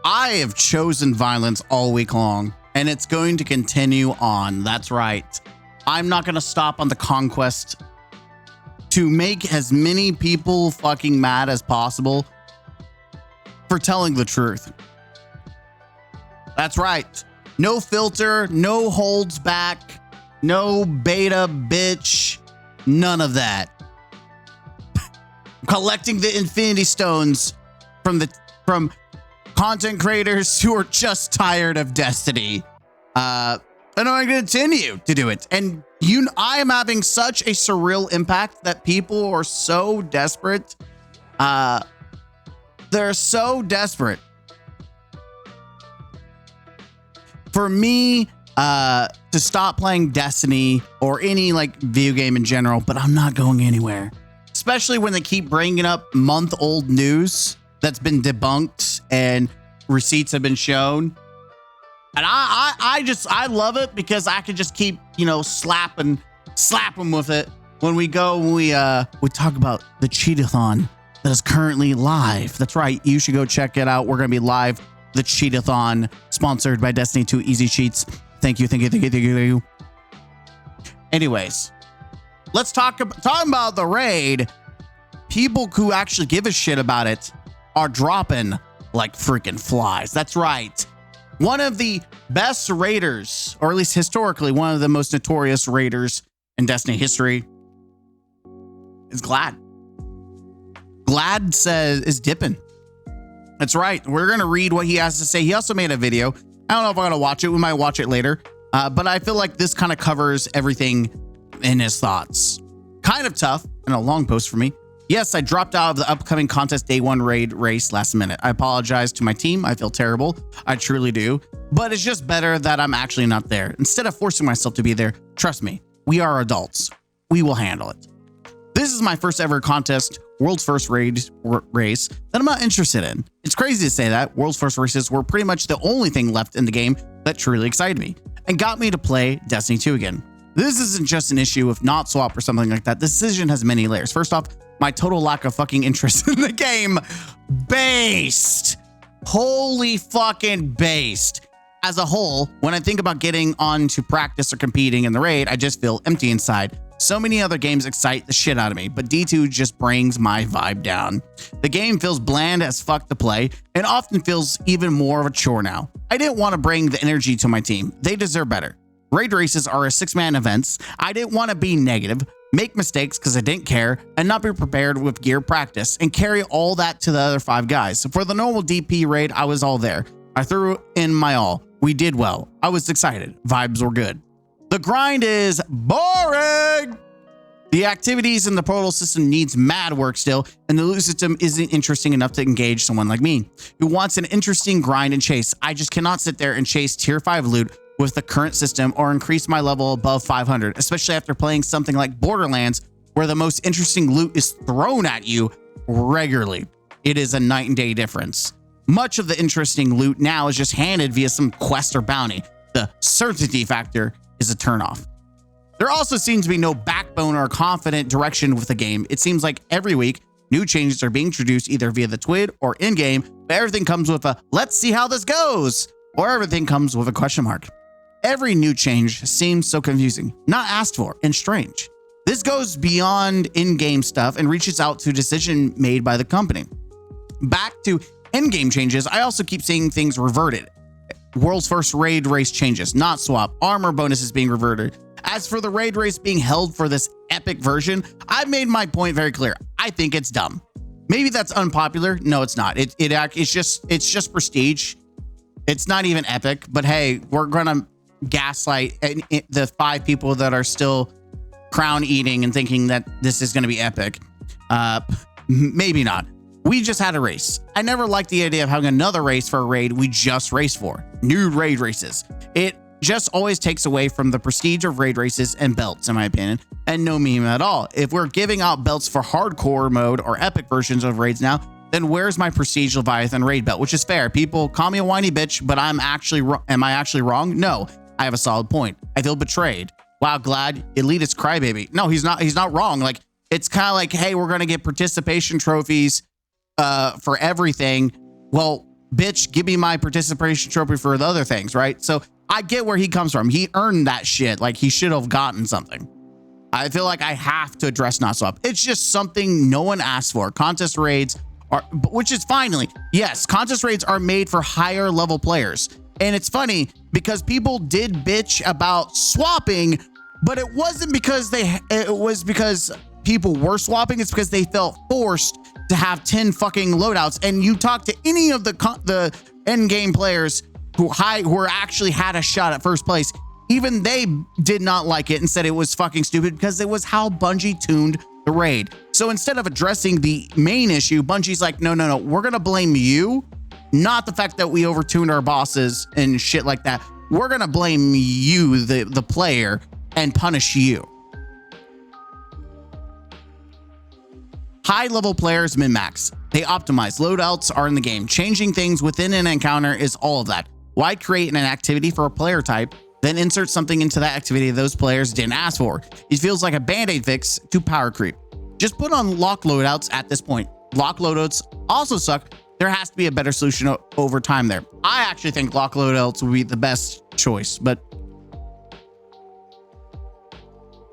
I have chosen violence all week long, and it's going to continue on. That's right. I'm not going to stop on the conquest to make as many people fucking mad as possible for telling the truth. That's right. No filter, no holds back, no beta bitch, none of that. Collecting the Infinity Stones from content creators who are just tired of Destiny. And I'm going to continue to do it. And I am having such a surreal impact that people are so desperate. They're so desperate for me to stop playing Destiny or any like video game in general, but I'm not going anywhere. Especially when they keep bringing up month-old news that's been debunked and receipts have been shown. And I love it because I can just keep, slap them with it when we talk about the cheatathon that is currently live. That's right. You should go check it out. We're going to be live. The cheatathon, sponsored by Destiny 2 Easy Cheats. Thank you. Anyways, let's talk about the raid. People who actually give a shit about it are dropping like freaking flies. That's right. One of the best raiders, or at least historically, one of the most notorious raiders in Destiny history is Glad. Glad is dipping. That's right. We're going to read what he has to say. He also made a video. I don't know if I'm going to watch it. We might watch it later. But I feel like this kind of covers everything in his thoughts. Kind of tough and a long post for me. Yes, I dropped out of the upcoming contest day 1 raid race last minute. I apologize to my team. I feel terrible. I truly do. But it's just better that I'm actually not there. Instead of forcing myself to be there, trust me, we are adults. We will handle it. This is my first ever contest, world's first race that I'm not interested in. It's crazy to say that. World's first races were pretty much the only thing left in the game that truly excited me and got me to play Destiny 2 again. This isn't just an issue of not swap or something like that. The decision has many layers. First off, my total lack of fucking interest in the game. Based. Holy fucking based. As a whole, when I think about getting on to practice or competing in the raid, I just feel empty inside. So many other games excite the shit out of me, but D2 just brings my vibe down. The game feels bland as fuck to play and often feels even more of a chore now. I didn't want to bring the energy to my team. They deserve better. Raid races are a 6-man events. I didn't want to be negative, make mistakes because I didn't care, and not be prepared with gear practice and carry all that to the other 5 guys. For the normal DP raid, I was all there. I threw in my all. We did well. I was excited. Vibes were good. The grind is boring. The activities in the portal system needs mad work still, and the loot system isn't interesting enough to engage someone like me who wants an interesting grind and chase. I just cannot sit there and chase tier 5 loot with the current system or increase my level above 500, especially after playing something like Borderlands, where the most interesting loot is thrown at you regularly. It is a night and day difference. Much of the interesting loot now is just handed via some quest or bounty. The certainty factor is a turnoff. There also seems to be no backbone or confident direction with the game. It seems like every week, new changes are being introduced either via the TWID or in-game, but everything comes with a let's see how this goes, or everything comes with a question mark. Every new change seems so confusing, not asked for, and strange. This goes beyond in-game stuff and reaches out to decision made by the company. Back to in-game changes, I also keep seeing things reverted. World's first raid race changes, not swap, armor bonuses being reverted. As for the raid race being held for this epic version, I've made my point very clear. I think it's dumb. Maybe that's unpopular. No, it's not. It's just prestige. It's not even epic, but hey, we're gonna gaslight the 5 people that are still crown eating and thinking that this is gonna be epic. Maybe not. We just had a race. I never liked the idea of having another race for a raid we just raced for. New raid races. It just always takes away from the prestige of raid races and belts, in my opinion, and no meme at all. If we're giving out belts for hardcore mode or epic versions of raids now, then where's my prestige Leviathan raid belt? Which is fair. People call me a whiny bitch, but am I actually wrong? No, I have a solid point. I feel betrayed. Wow, Glad, elitist crybaby. No, he's not wrong. Like, it's kind of like, hey, we're going to get participation trophies for everything. Well, bitch, give me my participation trophy for the other things, right? So I get where he comes from. He earned that shit. Like, he should have gotten something. I feel like I have to address not swap. It's just something no one asked for. Contest raids are, which is finally, yes, contest raids are made for higher level players. And it's funny because people did bitch about swapping, but it wasn't because it was because people were swapping. It's because they felt forced to have 10 fucking loadouts. And you talk to any of the end game players who actually had a shot at first place, even they did not like it and said it was fucking stupid because it was how Bungie tuned the raid. So instead of addressing the main issue, Bungie's like, no, we're gonna blame you, not the fact that we overtuned our bosses and shit like that. We're gonna blame you, the player, and punish you. High level players min-max. They optimize. Loadouts are in the game. Changing things within an encounter is all of that. Why create an activity for a player type, then insert something into that activity those players didn't ask for? It feels like a band-aid fix to power creep. Just put on lock loadouts at this point. Lock loadouts also suck. There has to be a better solution over time there. I actually think lock loadouts would be the best choice, but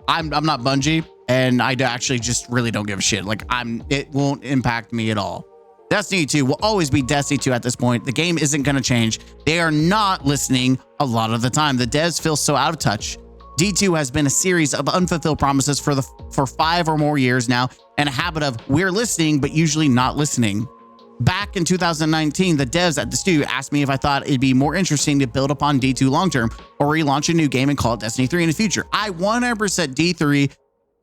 I'm not Bungie, and I actually just really don't give a shit. Like, it won't impact me at all. Destiny 2 will always be Destiny 2 at this point. The game isn't going to change. They are not listening a lot of the time. The devs feel so out of touch. D2 has been a series of unfulfilled promises for 5 or more years now, and a habit of we're listening, but usually not listening. Back in 2019, the devs at the studio asked me if I thought it'd be more interesting to build upon D2 long-term or relaunch a new game and call it Destiny 3 in the future. I 100%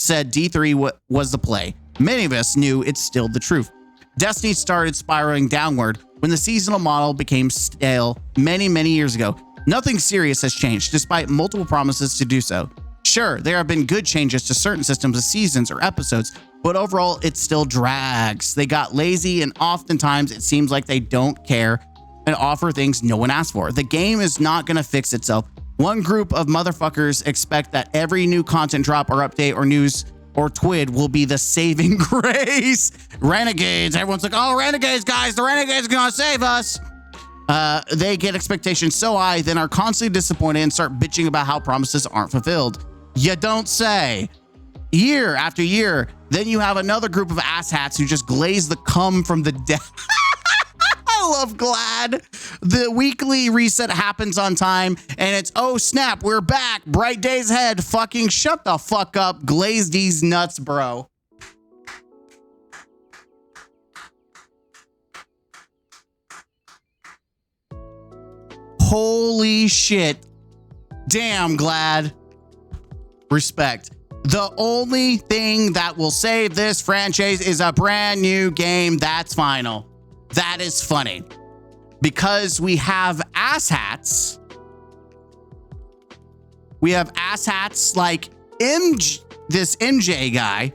said D3 was the play. Many of us knew it's still the truth. Destiny started spiraling downward when the seasonal model became stale many years ago. Nothing serious has changed, despite multiple promises to do so. Sure, there have been good changes to certain systems of seasons or episodes, but overall, it still drags. They got lazy, and oftentimes it seems like they don't care and offer things no one asked for. The game is not going to fix itself. One group of motherfuckers expect that every new content drop or update or news or TWID will be the saving grace. Renegades. Everyone's like, oh, renegades, guys. The renegades are going to save us. They get expectations so high, then are constantly disappointed and start bitching about how promises aren't fulfilled. You don't say. Year after year, then you have another group of asshats who just glaze the cum from the dead. I love Glad. The weekly reset happens on time, and it's, oh snap, we're back. Bright days ahead. Fucking shut the fuck up. Glaze these nuts, bro. Holy shit. Damn, Glad. Respect. The only thing that will save this franchise is a brand new game that's final. That is funny. Because we have asshats. We have asshats like this MJ guy.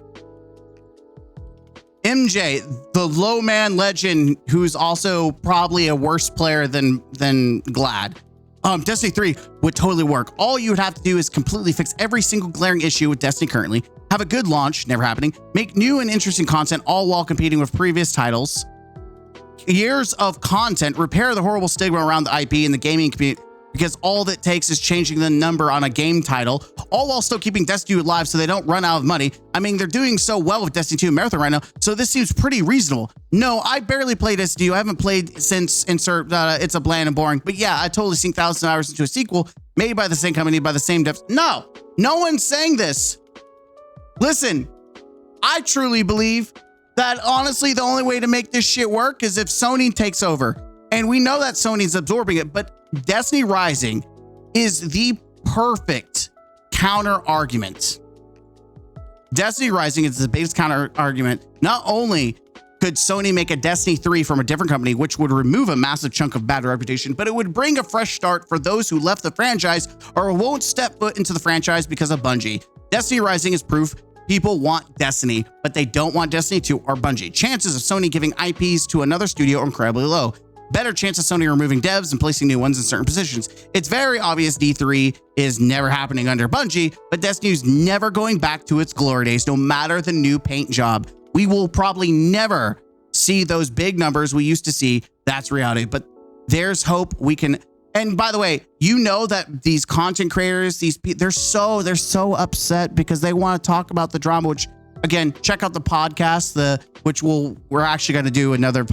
MJ, the low man legend, who's also probably a worse player than Glad. Destiny 3 would totally work. All you would have to do is completely fix every single glaring issue with Destiny currently, have a good launch, never happening, make new and interesting content, all while competing with previous titles. Years of content, repair the horrible stigma around the IP and the gaming community, because all that takes is changing the number on a game title, all while still keeping Destiny 2 alive so they don't run out of money. I mean, they're doing so well with Destiny 2 Marathon right now, so this seems pretty reasonable. No, I barely played Destiny 2. I haven't played since insert it's a bland and boring, but yeah, I totally sink thousands of hours into a sequel made by the same company, by the same devs. No one's saying this. Listen, I truly believe that honestly, the only way to make this shit work is if Sony takes over. And we know that Sony's absorbing it, but Destiny Rising is the perfect counter argument. Destiny Rising is the biggest counter argument. Not only could Sony make a Destiny 3 from a different company, which would remove a massive chunk of bad reputation, but it would bring a fresh start for those who left the franchise or won't step foot into the franchise because of Bungie. Destiny Rising is proof people want Destiny, but they don't want Destiny 2 or Bungie. Chances of Sony giving IPs to another studio are incredibly low. Better chance of Sony removing devs and placing new ones in certain positions. It's very obvious D3 is never happening under Bungie, but Destiny's never going back to its glory days, no matter the new paint job. We will probably never see those big numbers we used to see That's reality. But there's hope we can. And by the way, you know that these content creators, they're so upset because they want to talk about the drama, which again, check out the podcast, we're actually going to do another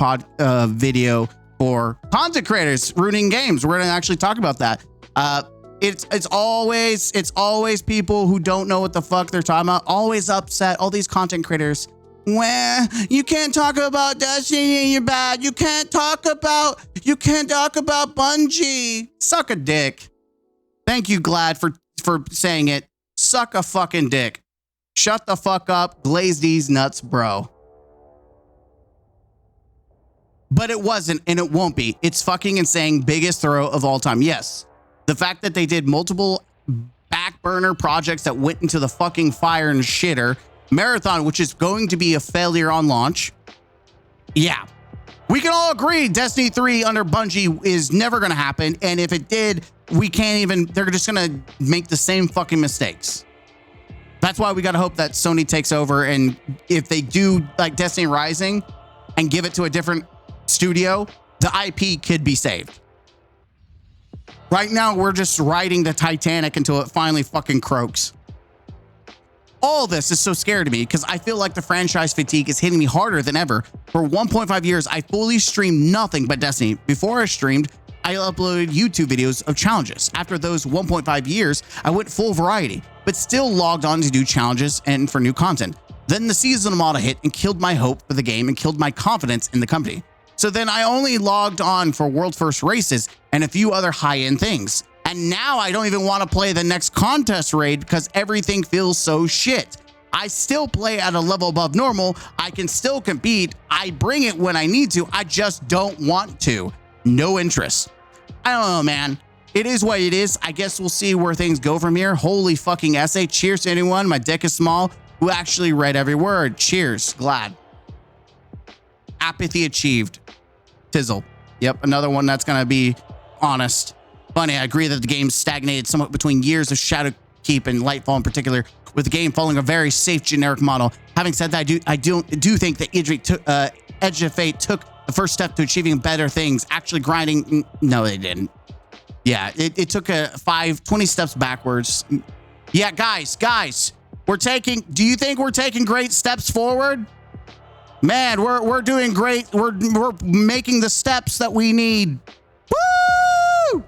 video for content creators ruining games. We're going to actually talk about that. It's always people who don't know what the fuck they're talking about, always upset, all these content creators. Well, you can't talk about Destiny and you're bad. You can't talk about Bungie. Suck a dick. Thank you, Glad, for saying it. Suck a fucking dick. Shut the fuck up. Glaze these nuts, bro. But it wasn't, and it won't be. It's fucking insane. Biggest throw of all time. Yes. The fact that they did multiple back burner projects that went into the fucking fire and shitter. Marathon, which is going to be a failure on launch. Yeah. We can all agree Destiny 3 under Bungie is never going to happen. And if it did, they're just going to make the same fucking mistakes. That's why we got to hope that Sony takes over. And if they do like Destiny Rising and give it to a different studio, the IP could be saved. Right now, we're just riding the Titanic until it finally fucking croaks. All this is so scary to me because I feel like the franchise fatigue is hitting me harder than ever. For 1.5 years, I fully streamed nothing but Destiny. Before I streamed, I uploaded YouTube videos of challenges. After those 1.5 years, I went full variety, but still logged on to do challenges and for new content. Then the seasonal model hit and killed my hope for the game and killed my confidence in the company. So then I only logged on for world first races and a few other high-end things. And now I don't even want to play the next contest raid because everything feels so shit. I still play at a level above normal. I can still compete. I bring it when I need to. I just don't want to. No interest. I don't know, man. It is what it is. I guess we'll see where things go from here. Holy fucking essay. Cheers to anyone. My dick is small who actually read every word. Cheers. Glad. Apathy achieved. Tizzle. Yep. Another one that's going to be honest. Funny, I agree that the game stagnated somewhat between years of Shadowkeep and Lightfall in particular, with the game following a very safe generic model. Having said that, I do think that Edge of Fate took the first step to achieving better things, actually grinding. No, they didn't. Yeah, it took 20 steps backwards. Yeah, guys, do you think we're taking great steps forward? Man, we're doing great. We're making the steps that we need. Woo!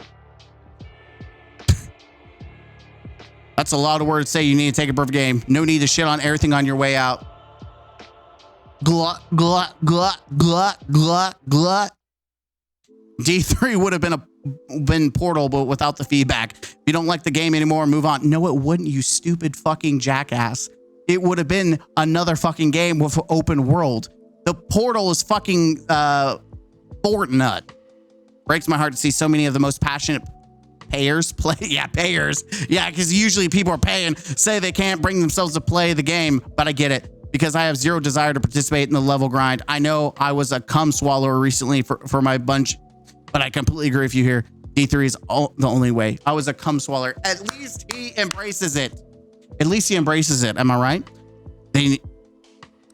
That's a lot of words to say. You need to take a perfect game. No need to shit on everything on your way out. Glut, glut, glut, glut, glut, glut. D3 would have been Portal, but without the feedback. If you don't like the game anymore, move on. No, it wouldn't, you stupid fucking jackass. It would have been another fucking game with open world. The Portal is fucking Fortnite. Breaks my heart to see so many of the most passionate payers play. Yeah, payers. Yeah, because usually people are paying, say they can't bring themselves to play the game, but I get it because I have zero desire to participate in the level grind. I know I was a cum swallower recently for my bunch, but I completely agree with you here. D3 is the only way. I was a cum swallower. At least he embraces it. Am I right?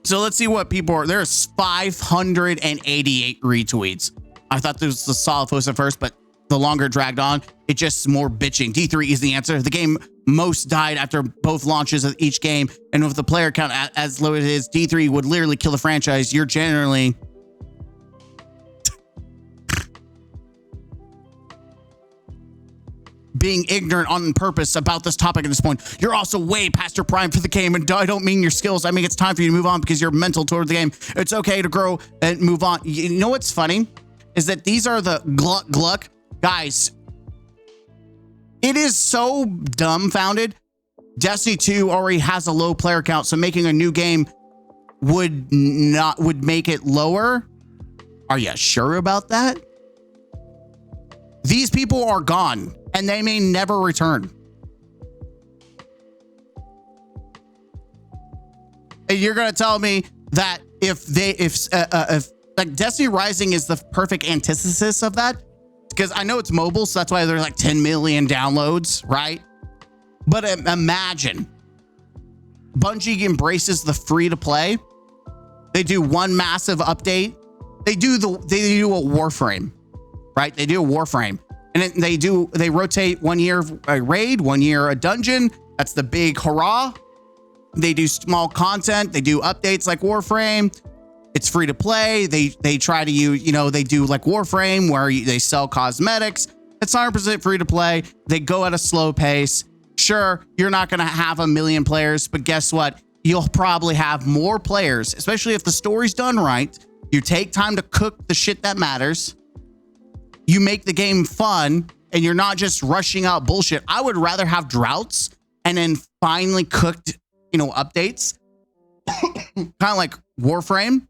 So let's see what people are. There's 588 retweets. I thought this was a solid post at first, but the longer it dragged on, it just more bitching. D3 is the answer. The game most died after both launches of each game, and with the player count as low as it is, D3 would literally kill the franchise. You're generally being ignorant on purpose about this topic at this point. You're also way past your prime for the game, and I don't mean your skills. I mean, it's time for you to move on because you're mental toward the game. It's okay to grow and move on. You know what's funny is that these are the gluck guys. It is so dumbfounded. Destiny 2 already has a low player count, so making a new game would make it lower. Are you sure about that? These people are gone, and they may never return. And you're gonna tell me that if like Destiny Rising is the perfect antithesis of that, because I know it's mobile, so that's why there's like 10 million downloads, right? But imagine Bungie embraces the free to play. They do one massive update. they do a Warframe, right? They do a Warframe, and then they rotate 1 year a raid, 1 year a dungeon. That's the big hurrah. They do small content. They do updates like Warframe. It's free to play. They try to they do like Warframe where they sell cosmetics. It's 100% free to play. They go at a slow pace. Sure, you're not going to have 1 million players, but guess what? You'll probably have more players, especially if the story's done right. You take time to cook the shit that matters. You make the game fun, and you're not just rushing out bullshit. I would rather have droughts and then finally cooked, updates, kind of like Warframe,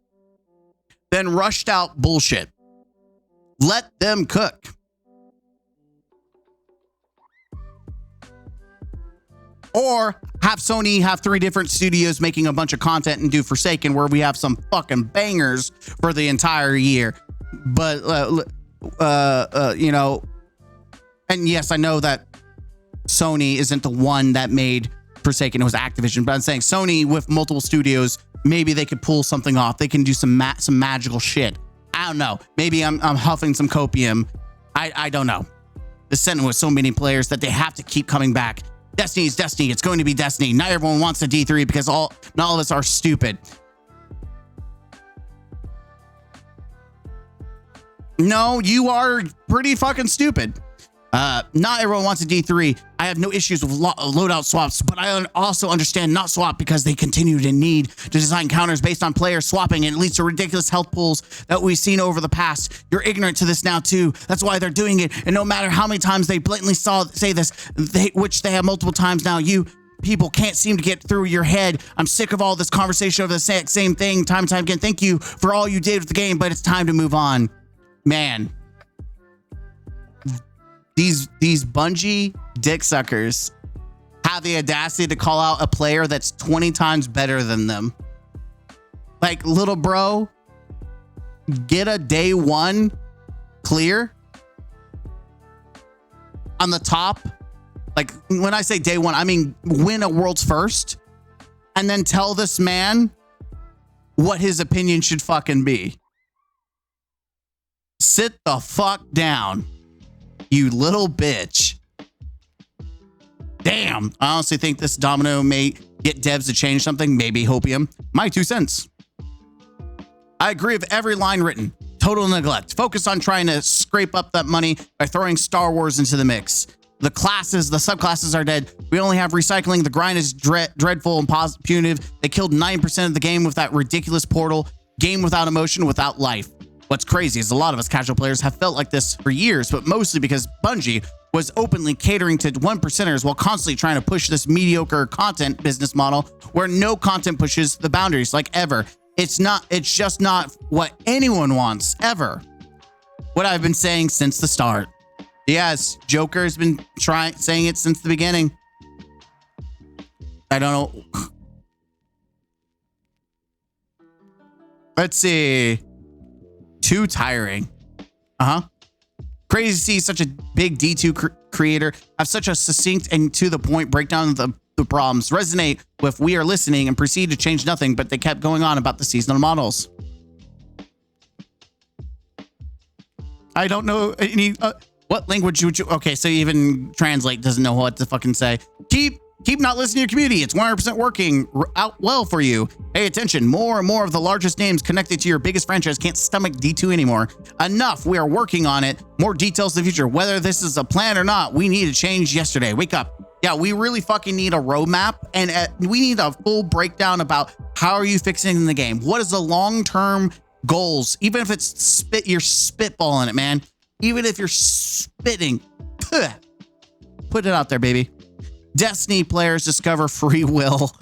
than rushed out bullshit. Let them cook. Or have Sony have 3 different studios making a bunch of content and do Forsaken, where we have some fucking bangers for the entire year. But, and yes, I know that Sony isn't the one that made Forsaken. It was Activision. But I'm saying Sony with multiple studios, maybe they could pull something off. They can do some magical shit. I don't know. Maybe I'm huffing some copium. I don't know. The Senate with so many players that they have to keep coming back. Destiny is Destiny. It's going to be Destiny. Not everyone wants a D3 because not all of us are stupid. No, you are pretty fucking stupid. Not everyone wants a D3. I have no issues with loadout swaps, but I also understand not swap because they continue to need to design counters based on player swapping, and it leads to ridiculous health pools that we've seen over the past. You're ignorant to this now too. That's why they're doing it. And no matter how many times they blatantly say this, which they have multiple times now, you people can't seem to get through your head. I'm sick of all this conversation over the same thing time and time again. Thank you for all you did with the game, but it's time to move on. Man. These Bungie dick suckers have the audacity to call out a player that's 20 times better than them. Like, little bro, get a day 1 clear on the top. Like, when I say day 1, I mean win a world's first, and then tell this man what his opinion should fucking be. Sit the fuck down, you little bitch. Damn. I honestly think this domino may get devs to change something. Maybe hopium. My 2 cents. I agree with every line written. Total neglect. Focus on trying to scrape up that money by throwing Star Wars into the mix. The subclasses are dead. We only have recycling. The grind is dreadful and punitive. They killed 9% of the game with that ridiculous portal. Game without emotion, without life. What's crazy is a lot of us casual players have felt like this for years, but mostly because Bungie was openly catering to 1%ers while constantly trying to push this mediocre content business model where no content pushes the boundaries like ever. It's just not what anyone wants ever. What I've been saying since the start. Yes, Joker has been saying it since the beginning. I don't know. Let's see. Too tiring. Crazy to see such a big D2 creator have such a succinct and to the point breakdown of the problems resonate with we are listening and proceed to change nothing, but they kept going on about the seasonal models. I don't know any what language would you okay, so even Translate doesn't know what to fucking say. Keep not listening to your community. It's 100% working out well for you. Pay attention. More and more of the largest names connected to your biggest franchise can't stomach D2 anymore. Enough. We are working on it. More details in the future. Whether this is a plan or not, we need to change yesterday. Wake up. Yeah, we really fucking need a roadmap, and we need a full breakdown about how are you fixing the game? What is the long-term goals? Even if it's you're spitballing it, man. Even if you're spitting. Put it out there, baby. Destiny players discover free will.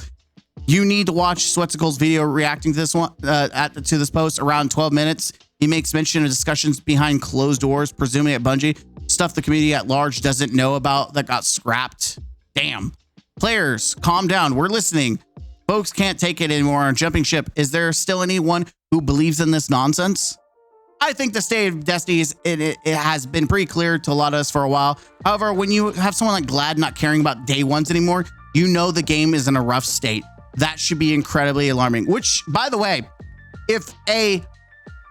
You need to watch Sweatsicle's video reacting to this one to this post around 12 minutes. He makes mention of discussions behind closed doors, presumably at Bungie, stuff the community at large doesn't know about that got scrapped. Damn. Players, calm down. We're listening. Folks can't take it anymore on jumping ship. Is there still anyone who believes in this nonsense? I think the state of Destiny it has been pretty clear to a lot of us for a while. However, when you have someone like Glad not caring about day 1s anymore, you know the game is in a rough state. That should be incredibly alarming. Which, by the way, if a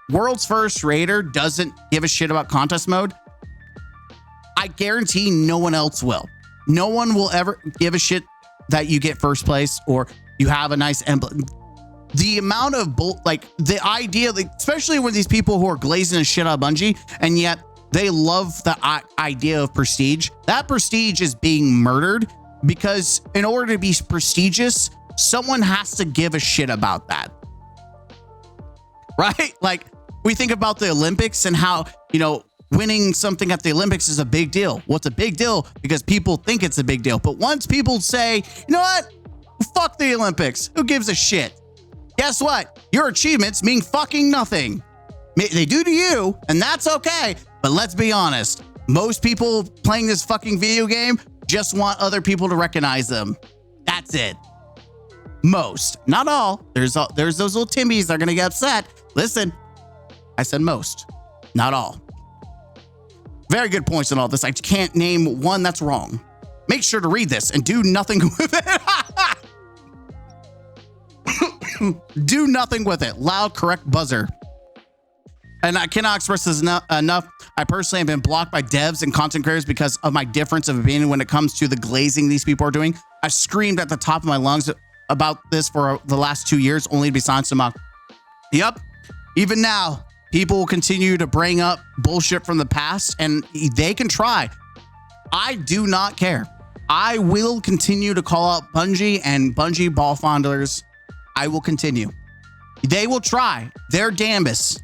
world's first raider doesn't give a shit about contest mode, I guarantee no one else will. No one will ever give a shit that you get first place or you have a nice emblem. The amount of the idea, especially when these people who are glazing the shit out of Bungie, and yet they love the idea of prestige. That prestige is being murdered because in order to be prestigious, someone has to give a shit about that. Right? Like we think about the Olympics and how, winning something at the Olympics is a big deal. Well, it's a big deal because people think it's a big deal. But once people say, you know what? Fuck the Olympics. Who gives a shit? Guess what? Your achievements mean fucking nothing. They do to you, and that's okay. But let's be honest. Most people playing this fucking video game just want other people to recognize them. That's it. Most, not all. There's those little Timbies that are going to get upset. Listen, I said most, not all. Very good points in all this. I can't name one that's wrong. Make sure to read this and do nothing with it. Do nothing with it. Loud, correct buzzer. And I cannot express this enough. I personally have been blocked by devs and content creators because of my difference of opinion when it comes to the glazing these people are doing. I screamed at the top of my lungs about this for the last 2 years, only to be silenced to mock. Yep. Even now, people will continue to bring up bullshit from the past, and they can try. I do not care. I will continue to call out Bungie and Bungie ball fondlers. I will continue. They will try their damnedest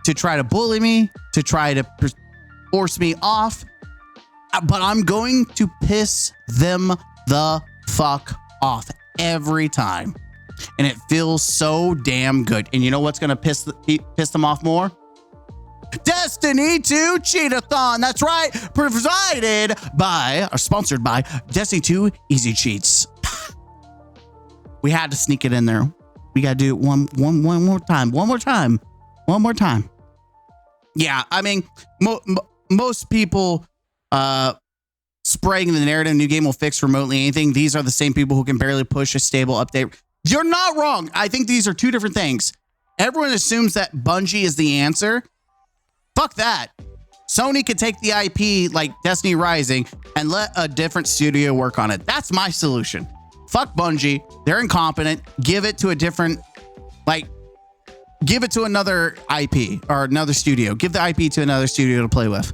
to try to bully me, to try to force me off, but I'm going to piss them the fuck off every time. And it feels so damn good. And you know what's going to piss them off more? Destiny 2 Cheat-a-thon. That's right. Provided by, or sponsored by, Destiny 2 Easy Cheats. We had to sneak it in there. We got to do it one more time. Yeah, I mean, most people spraying the narrative new game will fix remotely anything. These are the same people who can barely push a stable update. You're not wrong. I think these are two different things. Everyone assumes that Bungie is the answer. Fuck that. Sony could take the IP like Destiny Rising and let a different studio work on it. That's my solution. Fuck Bungie. They're incompetent. Give it to a different, give it to another IP or another studio. Give the IP to another studio to play with.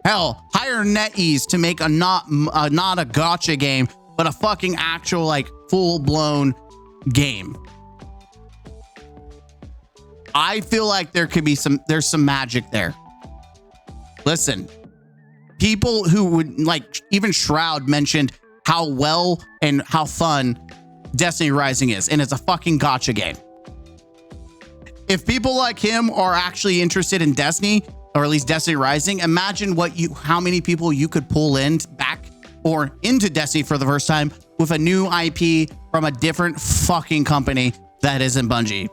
Hell, hire NetEase to make not a gotcha game, but a fucking actual full-blown game. I feel like there's some magic there. Listen, people who would even Shroud mentioned how well and how fun Destiny Rising is, and it's a fucking gotcha game. If people like him are actually interested in Destiny, or at least Destiny Rising, imagine how many people you could pull in back or into Destiny for the first time with a new IP from a different fucking company that isn't Bungie.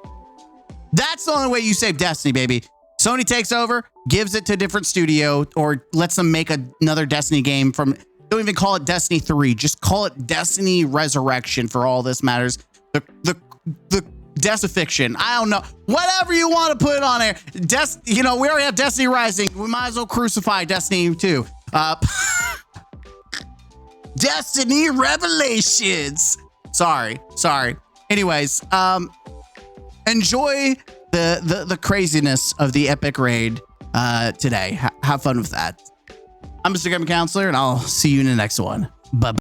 That's the only way you save Destiny, baby. Sony takes over, gives it to a different studio, or lets them make another Destiny game from, don't even call it Destiny 3, just call it Destiny Resurrection for all this matters. The Destifiction. I don't know. Whatever you want to put it on there. We already have Destiny Rising. We might as well crucify Destiny 2. Destiny Revelations. Sorry. Anyways, enjoy the craziness of the epic raid today. Have fun with that. I'm Mr. Game Counselor, and I'll see you in the next one. Bye-bye.